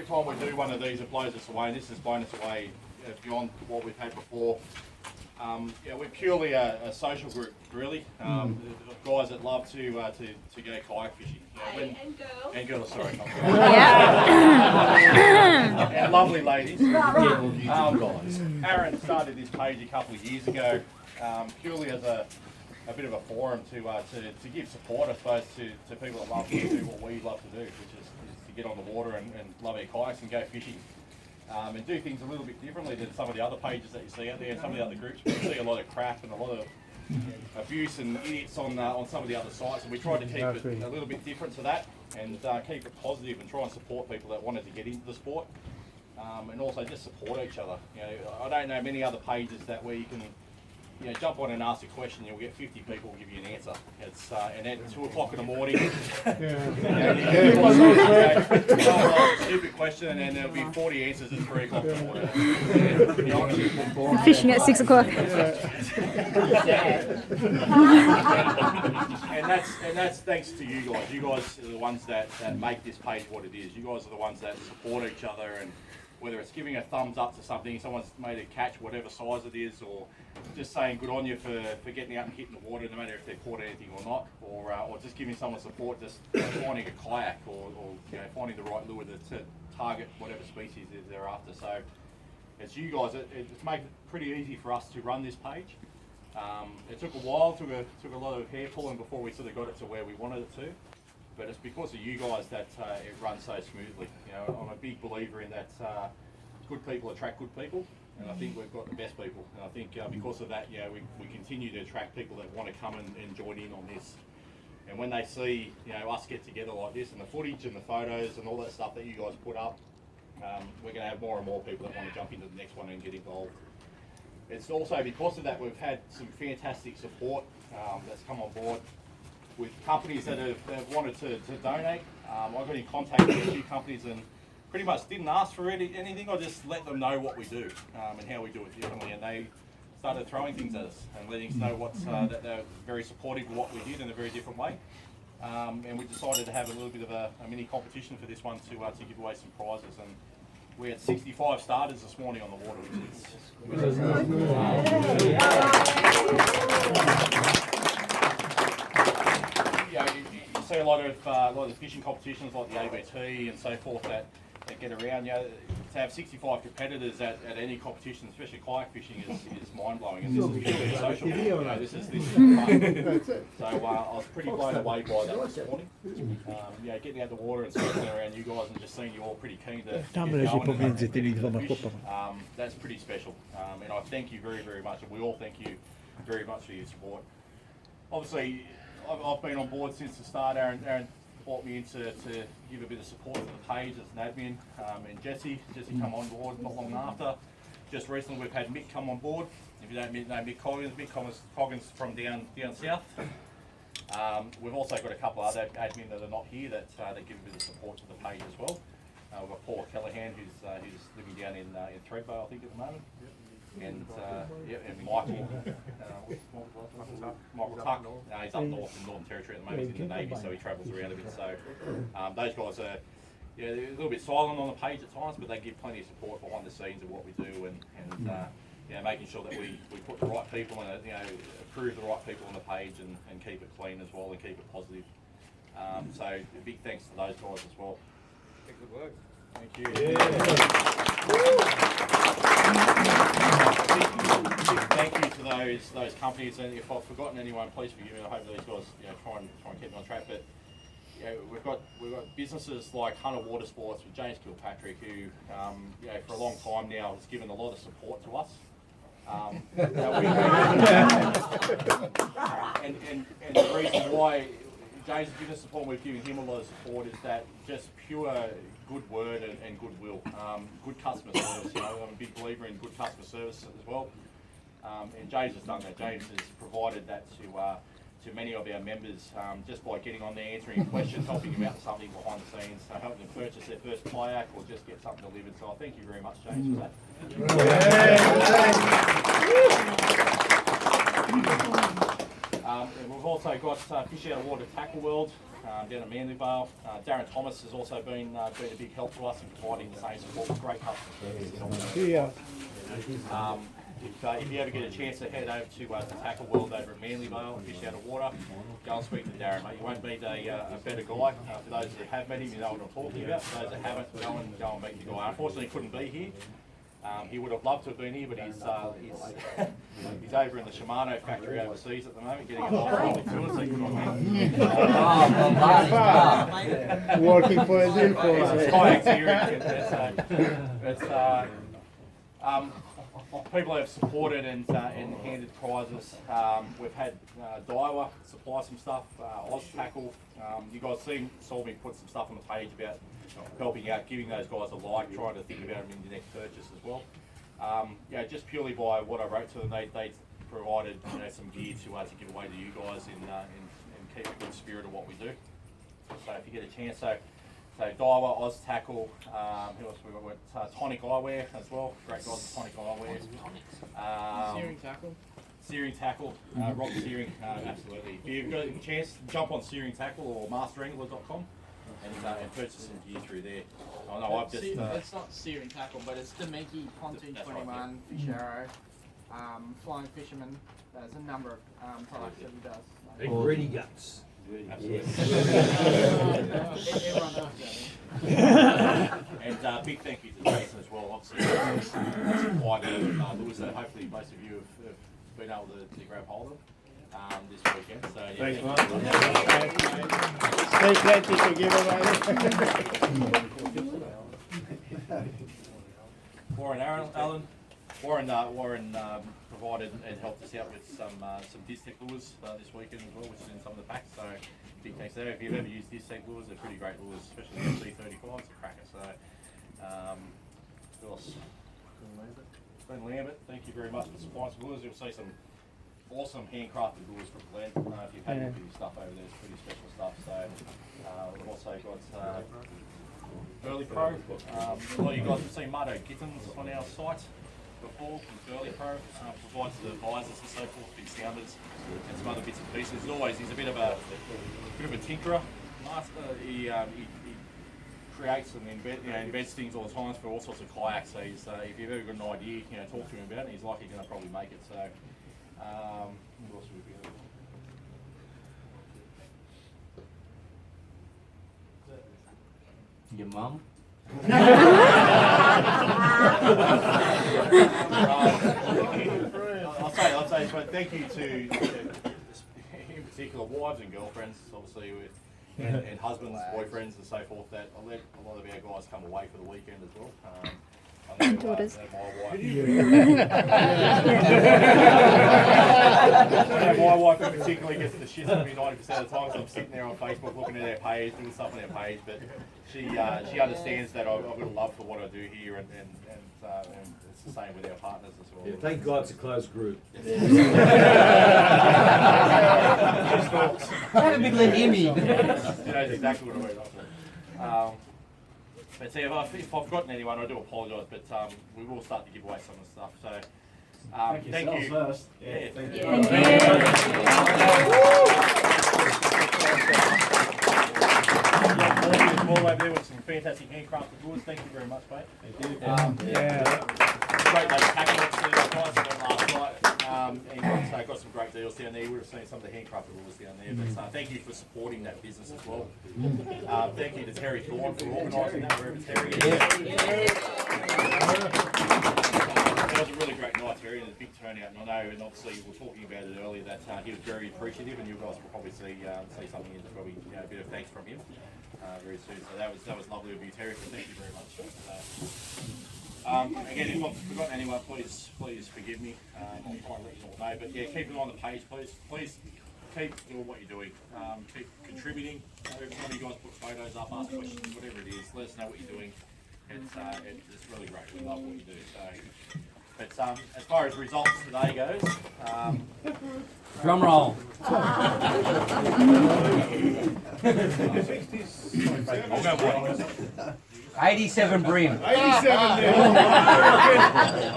every time we do one of these, it blows us away, and this has blown us away beyond what we've had before. We're purely a social group, really. Guys that love to go kayak fishing. And girls. And girls, sorry. Yeah. And lovely ladies. Aaron started this page a couple of years ago, purely as a bit of a forum to give support, I suppose, to people that love to do what we love to do, which is to get on the water and love our kayaks and go fishing. And do things a little bit differently than some of the other pages that you see out there, and some of the other groups. We see a lot of crap and a lot of abuse and idiots on some of the other sites, and we try to keep it a little bit different to that, and keep it positive and try and support people that wanted to get into the sport, and also just support each other. I don't know many other pages where you can jump on and ask a question, you'll get 50 people will give you an answer. It's and at 2 o'clock in the morning, stupid question, and then there'll be 40 answers at 3 o'clock in the morning. Fishing at 6 o'clock. And that's thanks to you guys. You guys are the ones that make this page what it is. You guys are the ones that support each other, and whether it's giving a thumbs up to something, someone's made a catch, whatever size it is, or just saying good on you for getting out and hitting the water, no matter if they've caught anything or not, or just giving someone support, just finding a kayak or finding the right lure to target whatever species they're after. So it's you guys. It's made it pretty easy for us to run this page. It took a while, took a lot of hair pulling before we sort of got it to where we wanted it to. But it's because of you guys that it runs so smoothly. I'm a big believer in that good people attract good people, and I think we've got the best people. And I think because of that, we continue to attract people that want to come and join in on this. And when they see us get together like this, and the footage and the photos and all that stuff that you guys put up, we're going to have more and more people that want to jump into the next one and get involved. It's also because of that we've had some fantastic support that's come on board with companies that have wanted to donate. I got in contact with a few companies and pretty much didn't ask for anything. I just let them know what we do and how we do it differently, and they started throwing things at us and letting us know that they're very supportive of what we did in a very different way. And we decided to have a little bit of a mini competition for this one to give away some prizes. And we had 65 starters this morning on the water, which is you see a lot of fishing competitions like the ABT and so forth that get around. To have 65 competitors at any competition, especially kayak fishing, is mind blowing. And this is purely a social. This is fun. So I was pretty blown away by that this morning. Getting out the water and circling around you guys and just seeing you all pretty keen to get going and fish, that's pretty special. And I thank you very, very much, and we all thank you very much for your support. Obviously, I've been on board since the start. Aaron brought me in to give a bit of support to the page as an admin, and Jesse come on board not long after. Just recently we've had Mick come on board. If you don't know Mick Coggins from down south. We've also got a couple of other admin that are not here that give a bit of support to the page as well. We've got Paul Callahan who's living down in Thredbo, I think, at the moment. And Michael Tuck. He's up north in Northern Territory at the moment. He's in the Navy, so he travels around a bit. So those guys are they're a little bit silent on the page at times, but they give plenty of support behind the scenes of what we do, and making sure that we put the right people and approve the right people on the page and keep it clean as well and keep it positive. So a big thanks to those guys as well. Good work. Thank you. Thank you to those companies, and if I've forgotten anyone, please forgive me. I hope these guys try and keep me on track. But we've got businesses like Hunter Water Sports with James Kilpatrick, who for a long time now has given a lot of support to us. And the reason why James has given support, we've given him a lot of support, is that just pure good word and goodwill, good customer service. I'm a big believer in good customer service as well, and James has done that. James has provided that to many of our members just by getting on there, answering questions, helping them out with something behind the scenes, helping them purchase their first kayak or just get something delivered. So I thank you very much, James, for that. And we've also got Fish Out of Water Tackle World down at Manly Vale. Darren Thomas has also been a big help to us in providing the same support with great customer service. Yeah. If you ever get a chance to head over to Tackle World over at Manly Vale and fish out of water, go and speak to Darren, mate. You won't meet a better guy. For those that have met him, you know what I'm talking about. For those that haven't, go and meet the guy. Unfortunately, he couldn't be here. He would have loved to have been here, but he's over in the Shimano factory overseas at the moment, getting a lot of tours. So good on him. Working for a deal for It's kayak people have supported and handed prizes. We've had Daiwa supply some stuff, Oz Tackle. You guys saw me put some stuff on the page about helping out, giving those guys a like, trying to think about them in the next purchase as well. Just purely by what I wrote to them, they provided some gear to give away to you guys and keep a good spirit of what we do. So if you get a chance, so Daiwa, Oz Tackle, who else we got? Tonic Eyewear as well. Great guys at Tonic Eyewear. Searing Tackle, Rob Searing, absolutely. If you've got a chance, jump on Searing Tackle or masterangler.com and purchase some gear through there. I know I've just. It's not Searing Tackle, but it's Demiki, Pontoon 21, right, Fish Arrow, Flying Fisherman. There's a number of products that he does. Big greedy guts. Absolutely. And big thank you to Jason as well. Obviously, supplied Lewis that hopefully most of you have been able to grab hold of this weekend. So yeah, Thanks, Stay plenty to give away. Warren provided and helped us out with some Distech lures this weekend as well, which is in some of the packs. So big thanks there. If you've ever used Distech lures, they're pretty great lures, especially the C35. It's a cracker. So who else? Glenn Lambert, thank you very much for supplying some lures. You'll see some awesome handcrafted lures from Glenn. If you've had a look at his stuff over there, it's pretty special stuff. So we've also got Burley Pro. A lot of you guys have seen Mardo Gittins on our site before from Burley Pro. Provides the visors and so forth, big sounders and some other bits and pieces. He's a bit of a tinkerer master. He creates and invents things all the time for all sorts of kayaks. So if you've ever got an idea, talk to him about it. He's likely going to probably make it. So what else would we be able to? Your mum? I'll say, but thank you to in particular wives and girlfriends, obviously, and husbands, boyfriends, and so forth. That I let a lot of our guys come away for the weekend as well. I know, Daughters. my wife in particular gets the shit from me 90% of the time, so I'm sitting there on Facebook looking at their page, doing stuff on their page, but she understands that I've got a love for what I do here, and it's the same with our partners as well. Yeah, thank God it's a closed group. Have a big little image. She knows exactly what I mean. But see, if I've forgotten anyone, I do apologise, but we will start to give away some of the stuff. So thank you. First. Yeah, thank you. All over there with some fantastic handcrafted lures. Thank you very much, mate. Thank you. Great day packing up to the guys went last night. And got some great deals down there. You would have seen some of the handcrafted lures down there. But thank you for supporting that business as well. Thank you to Terry Thorne for organising that, wherever Terry is. It was a really great night, Terry, and a big turnout. And I know, and obviously we were talking about it earlier, that he was very appreciative, and you guys will probably see something in probably a bit of thanks from him very soon. So that was lovely of you, Terry. So thank you very much. Again, if I've forgotten anyone, please forgive me. I'll try and let you all know. But yeah, keep it on the page, please. Please keep doing what you're doing. Keep contributing. Every time you guys put photos up, ask questions, whatever it is, let us know what you're doing. It's really great. We love what you do. So, but as far as results today goes, Drum roll. 87 Bream. 87.